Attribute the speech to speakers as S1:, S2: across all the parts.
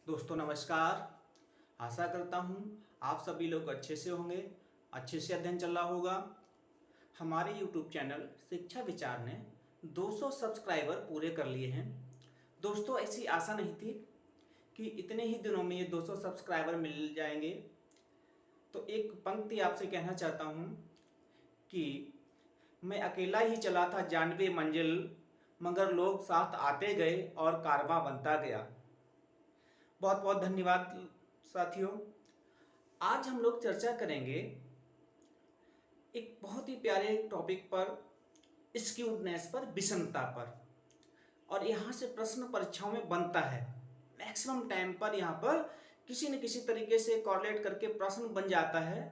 S1: दोस्तों नमस्कार। आशा करता हूँ आप सभी लोग अच्छे से होंगे, अच्छे से अध्ययन चल रहा होगा। हमारे YouTube चैनल शिक्षा विचार ने 200 सब्सक्राइबर पूरे कर लिए हैं। दोस्तों ऐसी आशा नहीं थी कि इतने ही दिनों में ये 200 सब्सक्राइबर मिल जाएंगे। तो एक पंक्ति आपसे कहना चाहता हूँ कि मैं अकेला ही चला था 92 मंजिल, मगर लोग साथ आते गए और कारवां बनता गया। बहुत बहुत धन्यवाद साथियों। आज हम लोग चर्चा करेंगे एक बहुत ही प्यारे टॉपिक पर, स्क्यूडनेस पर, विषमता पर। और यहाँ से प्रश्न परीक्षाओं में बनता है, मैक्सिमम टाइम पर यहाँ पर किसी न किसी तरीके से कॉर्लेट करके प्रश्न बन जाता है।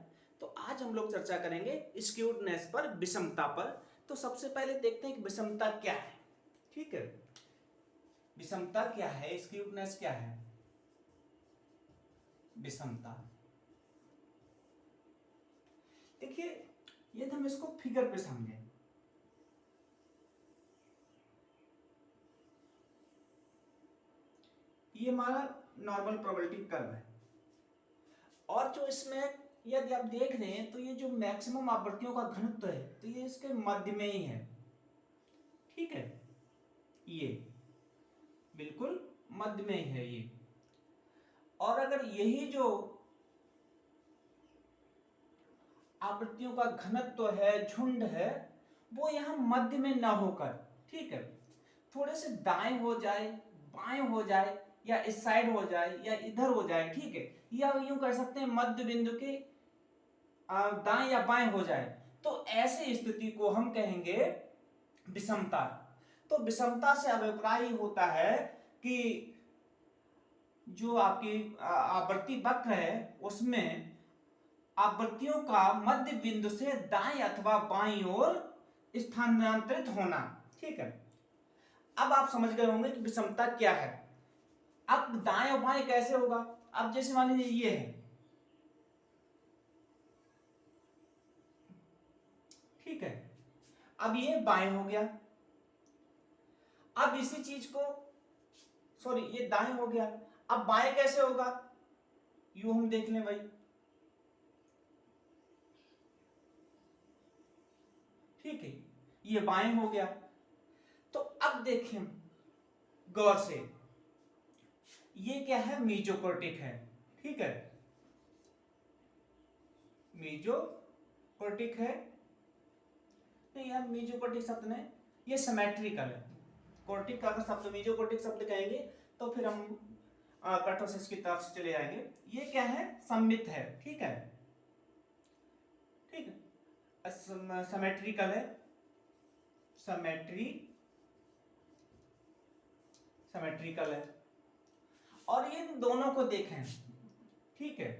S1: तो आज हम लोग चर्चा करेंगे स्क्यूडनेस पर, विषमता पर। तो सबसे पहले देखते हैं कि विषमता क्या है। ठीक है, विषमता क्या है, स्क्यूडनेस क्या है। विषमता, देखिए यदि हम इसको फिगर पे समझें, ये हमारा नॉर्मल प्रोबेबिलिटी कर्व है और जो इसमें यदि आप देख रहे हैं तो ये जो मैक्सिमम आवृत्तियों का घनत्व है तो ये इसके मध्य में ही है। ठीक है, ये बिल्कुल मध्य में ही है ये। और अगर यही जो आवृत्तियों का घनत्व है, झुंड है, वो यहां मध्य में ना होकर, ठीक है, थोड़े से दाएं हो जाए, बाएं हो जाए, या इस साइड हो जाए, या इधर हो जाए, ठीक है, या यूं कर सकते हैं मध्य बिंदु के दाएं या बाएं हो जाए, तो ऐसी स्थिति को हम कहेंगे विषमता। तो विषमता से अभिप्राय होता है कि जो आपकी आवृत्ति वक्र है उसमें आवृत्तियों का मध्य बिंदु से दाएं अथवा बाईं ओर स्थानांतरित होना। ठीक है, अब आप समझ गए होंगे कि विषमता क्या है। अब दाएं और बाएं कैसे होगा। अब जैसे मान लीजिए ये है, ठीक है, अब ये बाएं हो गया। अब इसी चीज को, सॉरी, ये दाएं हो गया, अब बाएं कैसे होगा, यूं हम देख लें भाई, ठीक है, ये बाएं हो गया। तो अब देखें गौर से, ये क्या है, मीजोकोर्टिक है। ठीक है, मीजोकोर्टिक है, नहीं यार मीजोकोर्टिक शब्द नहीं, ये सिमेट्रिकल है। कोर्टिक का अगर शब्द मीजोकोर्टिक शब्द कहेंगे तो फिर हम कर्टोसिस की तरफ से चले जाएंगे। ये क्या है, सममित है। ठीक है, ठीक है, सिमेट्रिकल है, सिमेट्रिकल है। और ये दोनों को देखें, ठीक है,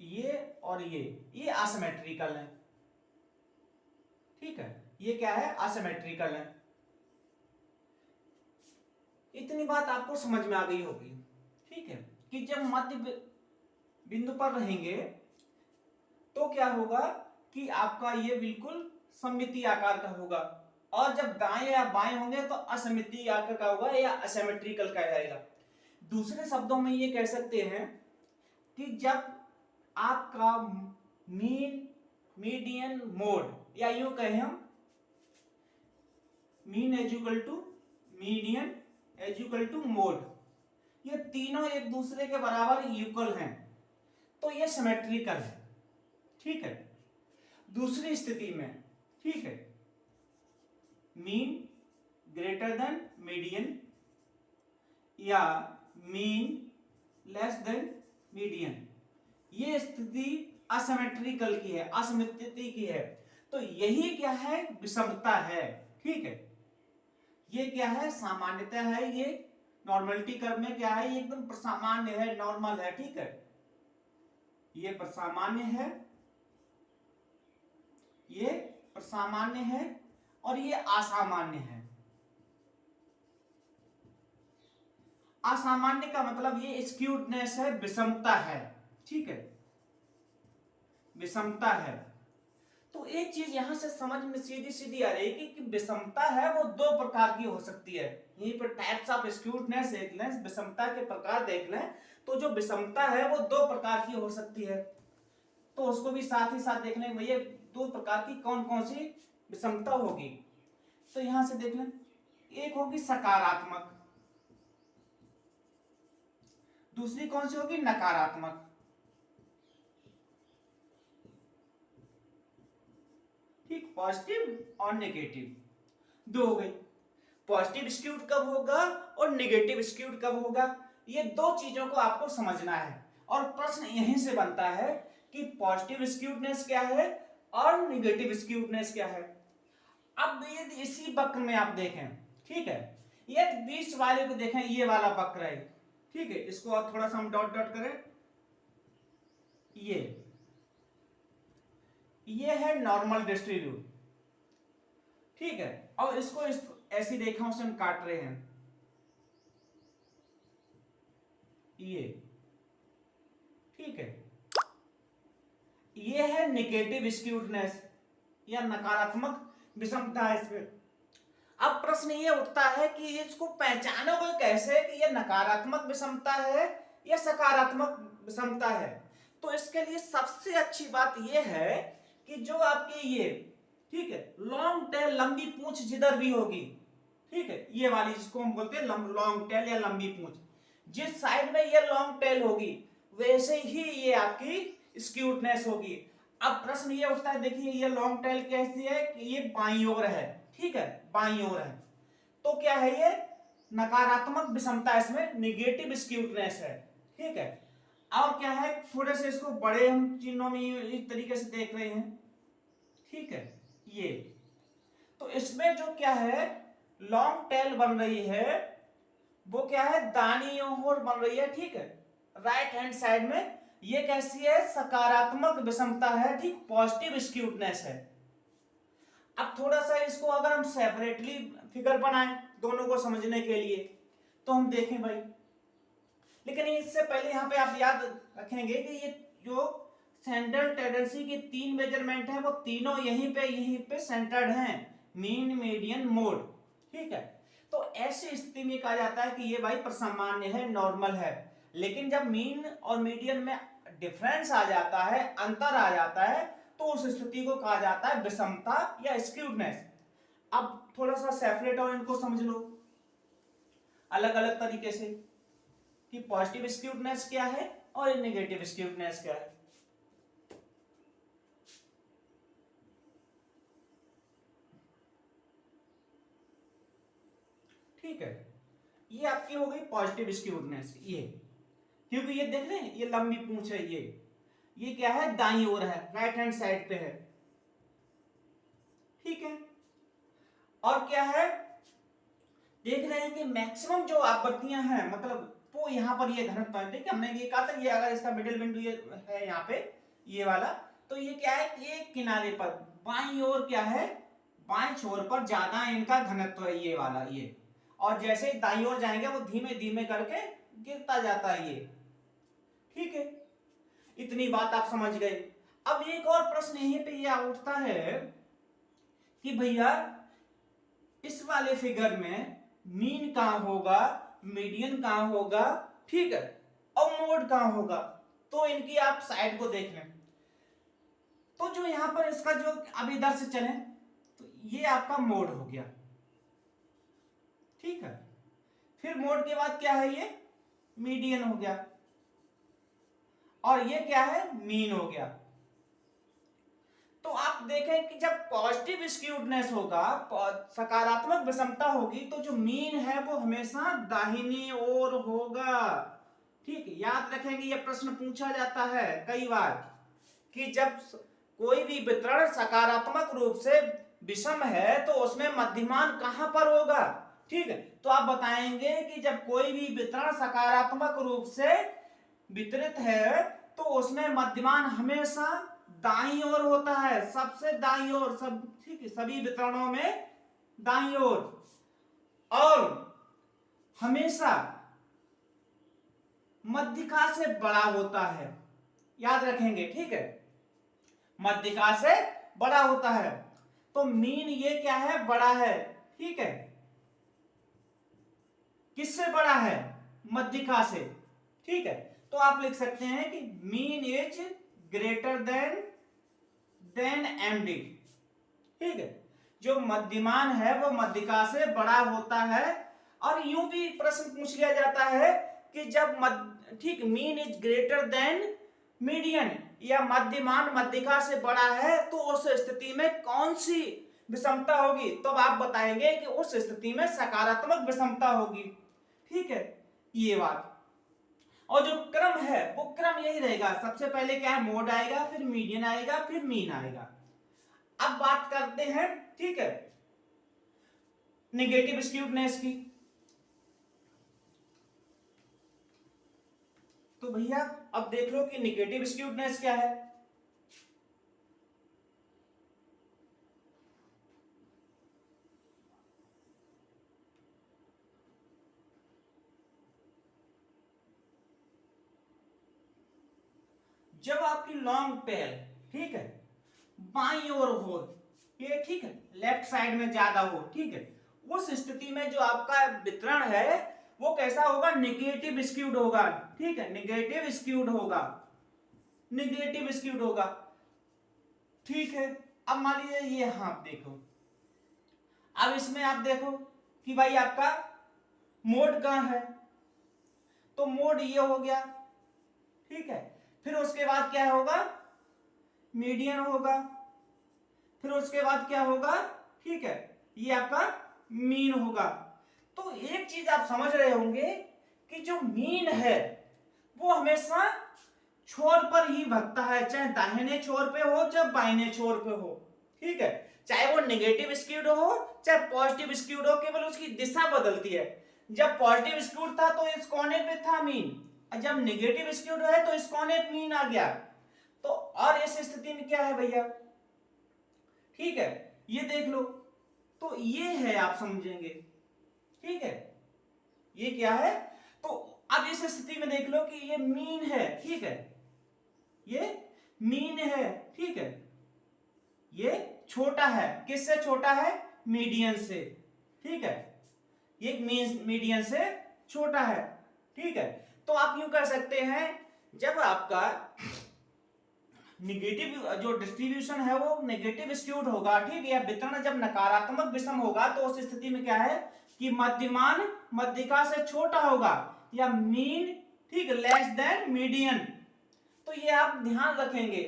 S1: ये और ये असिमेट्रिकल है। ठीक है, ये क्या है, असिमेट्रिकल है। इतनी बात आपको समझ में आ गई होगी। ठीक है, कि जब मध्य बिंदु पर रहेंगे तो क्या होगा कि आपका ये बिल्कुल सममितीय आकार का होगा, और जब दाएं या बाएं होंगे तो असममितीय आकार का होगा या असिमेट्रिकल का जाएगा। दूसरे शब्दों में ये कह सकते हैं कि जब आपका मीन, मीडियन, मोड, या यूं कहें हम mean is equal to median is equal to mode, ये तीनों एक दूसरे के बराबर इक्वल हैं, तो ये सिमेट्रिकल है। ठीक है, दूसरी स्थिति में, ठीक है, मीन ग्रेटर देन मीडियन या मीन लेस देन मीडियन, ये स्थिति असिमेट्रिकल की है, असममिति की है। तो यही क्या है, विषमता है। ठीक है, ये क्या है, सामान्यता है। ये नॉर्मलिटी कर्व में क्या है, ये एकदम प्रसामान्य है, नॉर्मल है। ठीक है, ये प्रसामान्य है, ये प्रसामान्य है, और ये असामान्य है। असामान्य का मतलब ये स्क्यूडनेस है, विषमता है। ठीक है, विषमता है। तो एक चीज यहां से समझ में सीधी सीधी आ रही है कि विषमता है वो दो प्रकार की हो सकती है। यहीं पर टाइप्स ऑफ स्क्यूटनेस देख लें, विषमता के प्रकार देख लें, तो जो विषमता है वो दो प्रकार की हो सकती है, तो उसको भी साथ ही साथ देख लें भैया दो प्रकार की कौन कौन सी विषमता होगी। तो यहां से देख लें, एक होगी सकारात्मक, दूसरी कौन सी होगी नकारात्मक। ठीक, पॉजिटिव और नेगेटिव दो हो गई। पॉजिटिव स्क्यूड कब होगा और नेगेटिव स्क्यूड कब होगा, ये दो चीजों को आपको समझना है। और प्रश्न यहीं से बनता है कि पॉजिटिव स्क्यूडनेस क्या है और नेगेटिव स्क्यूडनेस क्या है। अब यदि इसी वक्र में आप देखें, ठीक है, ये बीच वाले को देखें, ये वाला वक्र है, ठीक है, इसको और थोड़ा सा हम डॉट डॉट करें, ये है नॉर्मल डिस्ट्रीब्यूट, ठीक है, और इसको ऐसी रेखाओं से हम काट रहे हैं, ये ठीक है, ये है नेगेटिव स्क्यूडनेस या नकारात्मक विषमता है इसमें। अब प्रश्न ये उठता है कि इसको पहचानोगे कैसे कि ये नकारात्मक विषमता है या सकारात्मक विषमता है। तो इसके लिए सबसे अच्छी बात ये है कि जो आपकी ये, ठीक है, लॉन्ग टेल लंबी पूंछ जिधर भी होगी, ठीक है, ये वाली जिसको हम बोलते हैं लॉन्ग टेल या लंबी पूंछ, जिस साइड में ये लॉन्ग टेल होगी वैसे ही ये आपकी स्क्यूटनेस होगी। अब प्रश्न ये उठता है, देखिए ये लॉन्ग टेल कैसी है कि ये बाईं ओर है, ठीक है, बाईं ओर है, तो क्या है ये नकारात्मक विषमता, इसमें नेगेटिव स्क्यूटनेस है, ठीक है। और क्या है, थोड़े से इसको बड़े हम चिन्हों में इस तरीके से देख रहे हैं, ठीक है, ये तो इसमें जो क्या है लॉन्ग टेल बन रही है वो क्या है दाईं ओर बन रही है, ठीक है, राइट हैंड साइड में। ये कैसी है सकारात्मक विषमता है, ठीक, पॉजिटिव स्क्यूटनेस है। अब थोड़ा सा इसको अगर हम सेपरेटली फिगर बनाएं दोनों को समझने के लिए, तो हम देखें भाई, लेकिन इससे पहले यहाँ पे आप याद रखेंगे कि ये जो सेंट्रल टेंडेंसी की तीन मेजरमेंट है वो तीनों यहीं पे सेंटर्ड हैं, मीन मीडियन मोड, ठीक है। तो ऐसी स्थिति में कहा जाता है कि ये भाई प्रसामान्य है, नॉर्मल है। लेकिन जब मीन और मीडियन में डिफरेंस आ जाता है, अंतर आ जाता है, तो उस स्थिति को कहा जाता है विषमता या स्क्यूडनेस। अब थोड़ा सा सेपरेट और इनको समझ लो अलग अलग तरीके से कि पॉजिटिव स्क्यूडनेस क्या है और नेगेटिव स्क्यूडनेस क्या है। ठीक है, ये आपकी हो गई पॉजिटिव स्क्यूडनेस, ये क्योंकि ये देख रहे हैं ये लंबी पूंछ है, ये क्या है दाईं ओर है, राइट हैंड साइड पे है, ठीक है। और क्या है देख रहे हैं कि मैक्सिमम जो आवृत्तियां हैं, मतलब वो यहाँ पर ये घनत्व है, ठीक है, हमने ये कहा था ये अगर इसका मिडिल बिंदु ये है यहाँ पे ये वाला, तो ये क्या है ये किनारे पर बाईं ओर क्या है बाएं छोर पर ज्यादा इनका घनत्व है ये वाला, ये, और जैसे ही दाईं ओर जाएंगे वो धीमे धीमे करके गिरता जाता है ये, ठीक है। इतनी बात आप समझ गए। अब एक और प्रश्न यहीं पे ये उठता है कि भैया इस वाले फिगर में मीन कहां होगा, मीडियन कहां होगा, ठीक है, और मोड कहां होगा। तो इनकी आप साइड को देख लें, तो जो यहां पर इसका जो अब इधर से चले तो ये आपका मोड हो गया, ठीक है। फिर मोड के बाद क्या है ये मीडियन हो गया, और ये क्या है मीन हो गया। तो आप देखें कि जब पॉजिटिव स्क्यूडनेस होगा, सकारात्मक विषमता होगी, तो जो मीन है वो हमेशा दाहिनी ओर होगा, ठीक है। याद रखेंगे ये प्रश्न पूछा जाता है कई बार कि जब कोई भी वितरण सकारात्मक रूप से विषम है तो उसमें मध्यमान कहां पर होगा, ठीक है। तो आप बताएंगे कि जब कोई भी वितरण सकारात्मक रूप से वितरित है तो उसमें मध्यमान हमेशा दाईं ओर होता है, सबसे दाईं ओर, सब ठीक है, सभी वितरणों में दाईं ओर, और हमेशा मध्यिका से बड़ा होता है, याद रखेंगे, ठीक है, मध्यिका से बड़ा होता है। तो मीन ये क्या है बड़ा है, ठीक है। किससे बड़ा है? मध्यिका से। ठीक है, तो आप लिख सकते हैं कि mean is greater than MD. ठीक है, जो मध्यमान है वो मध्यिका से बड़ा होता है। और यूं भी प्रश्न पूछ लिया जाता है कि जब ठीक mean is greater than median या मध्यमान मध्यिका से बड़ा है तो उस स्थिति में कौन सी विषमता होगी? तो आप बताएंगे कि उस स्थिति में सकारात्मक विषमता होगी। ठीक है, ये बात। और जो क्रम है वो क्रम यही रहेगा, सबसे पहले क्या है? मोड आएगा, फिर मीडियन आएगा, फिर मीन आएगा। अब बात करते हैं, ठीक है, नेगेटिव स्क्यूडनेस की। तो भैया अब देख लो कि नेगेटिव स्क्यूडनेस क्या है। जब आपकी लॉन्ग टेल, ठीक है, बाईं ओर हो, ये ठीक है, लेफ्ट साइड में ज्यादा हो, ठीक है, उस स्थिति में जो आपका वितरण है वो कैसा होगा? नेगेटिव स्क्यूड होगा। ठीक है, नेगेटिव स्क्यूड होगा, नेगेटिव स्क्यूड होगा। ठीक है, अब मान लीजिए ये, हाँ देखो, अब इसमें आप देखो कि भाई आपका मोड कहां है, तो मोड ये हो गया। ठीक है, फिर उसके बाद क्या होगा? मीडियन होगा, फिर उसके बाद क्या होगा? ठीक है, ये आपका मीन होगा। तो एक चीज आप समझ रहे होंगे कि जो मीन है वो हमेशा छोर पर ही भगता है, चाहे दाहिने छोर पे हो चाहे बाइने छोर पे हो। ठीक है, चाहे वो नेगेटिव स्क्यूड हो चाहे पॉजिटिव स्क्यूड हो, केवल उसकी दिशा बदलती है। जब पॉजिटिव स्क्यूड था तो इस कोने पे था मीन, और जब नेगेटिव स्क्यूड है तो इस कोने पे मीन आ गया। तो और इस स्थिति में क्या है भैया? ठीक है, ये देख लो, तो ये है, आप समझेंगे। ठीक है, ये क्या है? तो अब इस स्थिति में देख लो कि ये मीन है। ठीक है, ये मीन है। ठीक है, ये छोटा है, किससे छोटा है? मीडियन से। ठीक है, ये मीडियन से छोटा है। ठीक है, तो आप यूं कर सकते हैं, जब आपका निगेटिव जो डिस्ट्रीब्यूशन है वो नेगेटिव स्क्यूड होगा, ठीक है, या वितरण जब नकारात्मक विषम होगा तो उस स्थिति में क्या है कि मध्यमान मध्यिका से छोटा होगा, या मीन, ठीक, लेस देन मीडियन। तो ये आप ध्यान रखेंगे।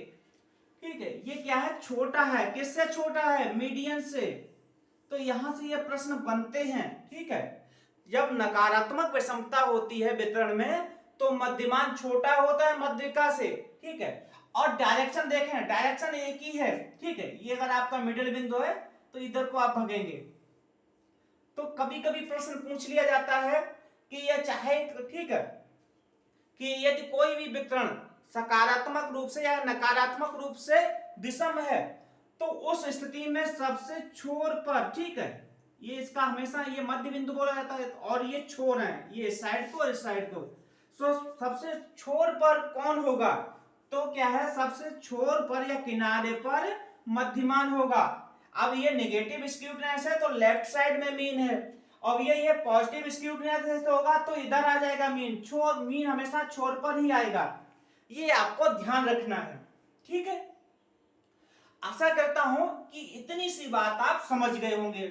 S1: ठीक है, ये क्या है? छोटा है, किससे छोटा है? मीडियन से। तो यहां से ये प्रश्न बनते हैं। ठीक है, जब नकारात्मक विषमता होती है वितरण में तो मध्यमान छोटा होता है मध्यिका से। ठीक है, और डायरेक्शन देखें, डायरेक्शन एक ही है। ठीक है, ये अगर आपका मिडिल बिंदु है तो इधर को आप भगेंगे। तो कभी कभी प्रश्न पूछ लिया जाता है कि यह चाहे, ठीक है, कि यदि कोई भी वितरण सकारात्मक रूप से या नकारात्मक रूप से विषम है तो उस स्थिति में सबसे छोर पर, ठीक है, ये इसका हमेशा ये मध्य बिंदु बोला जाता है, और ये छोर है, ये इस साइड को और इस साइड को। सो सबसे छोर पर कौन होगा? तो क्या है? सबसे छोर पर या किनारे पर मध्यमान होगा। अब ये नेगेटिव स्क्यूडनेस है तो लेफ्ट साइड में मीन है, और ये पॉजिटिव स्क्यूडनेस होगा तो इधर आ जाएगा मीन। छोर, मीन हमेशा छोर पर ही आएगा, ये आपको ध्यान रखना है। ठीक है, आशा करता हूं कि इतनी सी बात आप समझ गए होंगे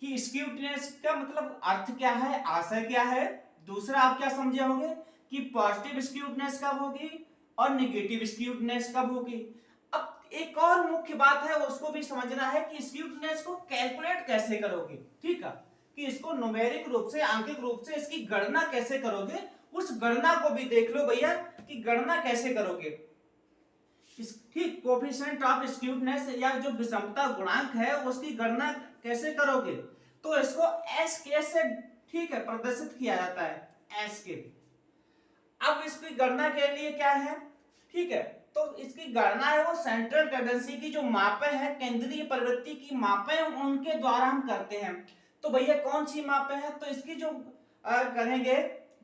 S1: कि स्क्यूडनेस का मतलब अर्थ क्या है, आशय क्या है। दूसरा आप क्या समझे होंगे कि पॉजिटिव स्क्यूडनेस कब होगी और नेगेटिव स्क्यूडनेस कब होगी। अब एक और मुख्य बात है, उसको भी समझना है कि स्क्यूडनेस को कैलकुलेट कैसे करोगे। ठीक है, कि इसको न्यूमेरिक रूप से, आंकिक रूप से इसकी गणना कैसे करोगे, उस गणना को भी देख लो भैया कि गणना कैसे करोगे। ठीक, कोएफिशिएंट ऑफ स्क्यूडनेस या जो विषमता गुणांक है उसकी गणना कैसे करोगे, तो इसको एस के से, ठीक है, प्रदर्शित किया जाता है, एस के। अब इसकी गणना के लिए क्या है? ठीक है, तो इसकी गणना है वो सेंट्रल टेंडेंसी की जो मापें हैं, केंद्रीय प्रवृत्ति की मापें, उनके द्वारा हम करते हैं। तो भैया कौन सी मापें हैं? तो इसकी जो करेंगे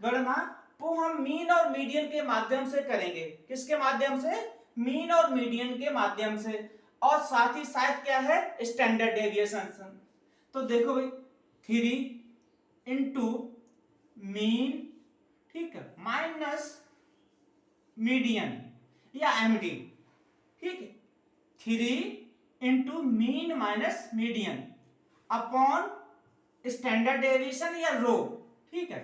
S1: गणना वो हम मीन और मीडियन के माध्यम से करेंगे। किसके माध्यम से? मीन और मीडियन के माध्यम से। और साथ ही साथ क्या है? Standard deviation. तो देखो भाई 3 इंटू मीन, ठीक है, माइनस मीडियन या एमडी, ठीक है, 3 into mean minus median upon standard deviation या रो, ठीक है।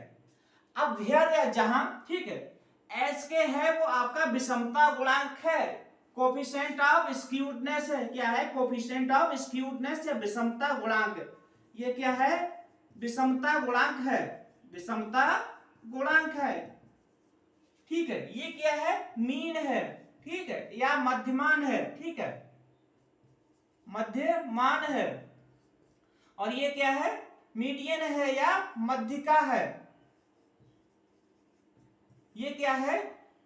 S1: अब हियर या जहां, ठीक है, एस के है वो आपका विषमता गुणांक है, कोफिशिएंट ऑफ स्क्यूडनेस है, क्या है, कोफिशिएंट ऑफ स्क्यूडनेस या विषमता गुणांक, ये क्या है, विषमता गुणांक है, विषमता गुणांक है, ठीक है। ये क्या है, मीन है, ठीक है, या मध्यमान है, ठीक है, मध्यमान है। और ये क्या है, मीडियन है या मध्यिका है, ये क्या है,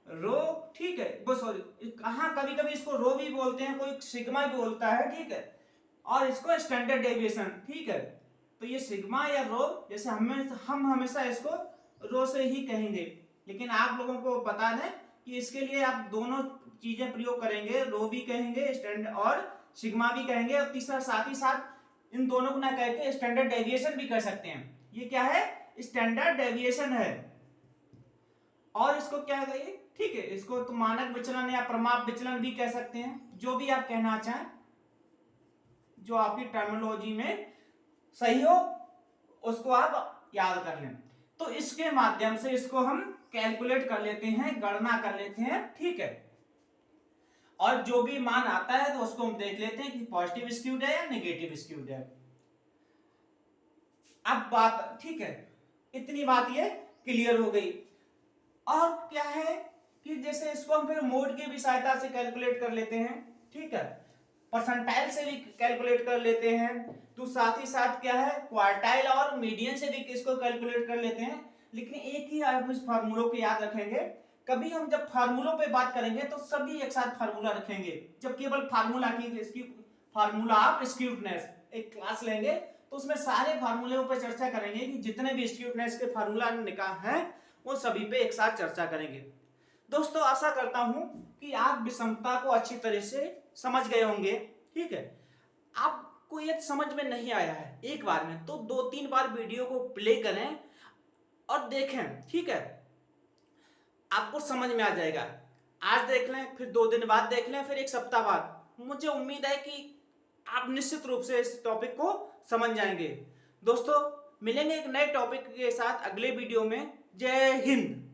S1: रो, ठीक है, वो सॉरी, कहां कभी कभी इसको रो भी बोलते हैं, कोई सिग्मा भी बोलता है, ठीक है, और इसको स्टैंडर्ड डेविएशन, ठीक है। तो ये सिग्मा या रो, जैसे हम हमेशा इसको रो से ही कहेंगे, लेकिन आप लोगों को बता दें कि इसके लिए आप दोनों चीजें प्रयोग करेंगे, रो भी कहेंगे स्टैंड और सिग्मा भी कहेंगे, और तीसरा साथ ही साथ इन दोनों को ना कह के स्टैंडर्ड डेविएशन भी कर सकते हैं। ये क्या है, स्टैंडर्ड डेविएशन है। और इसको क्या कहिए, ठीक है, इसको तो मानक विचलन या प्रमाप विचलन भी कह सकते हैं, जो भी आप कहना चाहें, जो आपकी टर्मिनोलॉजी में सही हो उसको आप याद कर लें। तो इसके माध्यम से इसको हम कैलकुलेट कर लेते हैं, गणना कर लेते हैं, ठीक है। और जो भी मान आता है तो उसको हम देख लेते हैं कि पॉजिटिव स्क्यूड है या नेगेटिव स्क्यूड है। अब बात, ठीक है, इतनी बात ये क्लियर हो गई। और क्या है कि जैसे इसको हम फिर मोड की भी सहायता से कैलकुलेट कर लेते हैं, ठीक है, परसेंटाइल से भी कैलकुलेट कर लेते हैं, तो साथ ही साथ क्या है, क्वार्टाइल और मीडियन से भी इसको कैलकुलेट कर लेते हैं। लेकिन एक ही आप इस फार्मूलों को याद रखेंगे, कभी हम जब फार्मूलों पे बात करेंगे तो सभी एक साथ फार्मूला रखेंगे, जब केवल फार्मूला की इसकी फार्मूला ऑफ स्क्यूडनेस एक क्लास लेंगे तो उसमें सारे फार्मूलों पर चर्चा करेंगे कि जितने भी स्क्यूडनेस के फार्मूला निकाल हैं वो सभी पे एक साथ चर्चा करेंगे। दोस्तों आशा करता हूं कि आप विषमता को अच्छी तरह से समझ गए होंगे, ठीक है। आपको ये समझ में नहीं आया है एक बार में तो 2-3 बार वीडियो को प्ले करें और देखें, ठीक है, आपको समझ में आ जाएगा। आज देख लें, फिर 2 दिन बाद देख लें, फिर 1 सप्ताह बाद, मुझे उम्मीद है कि आप निश्चित रूप से इस टॉपिक को समझ जाएंगे। दोस्तों मिलेंगे एक नए टॉपिक के साथ अगले वीडियो में। जय हिंद।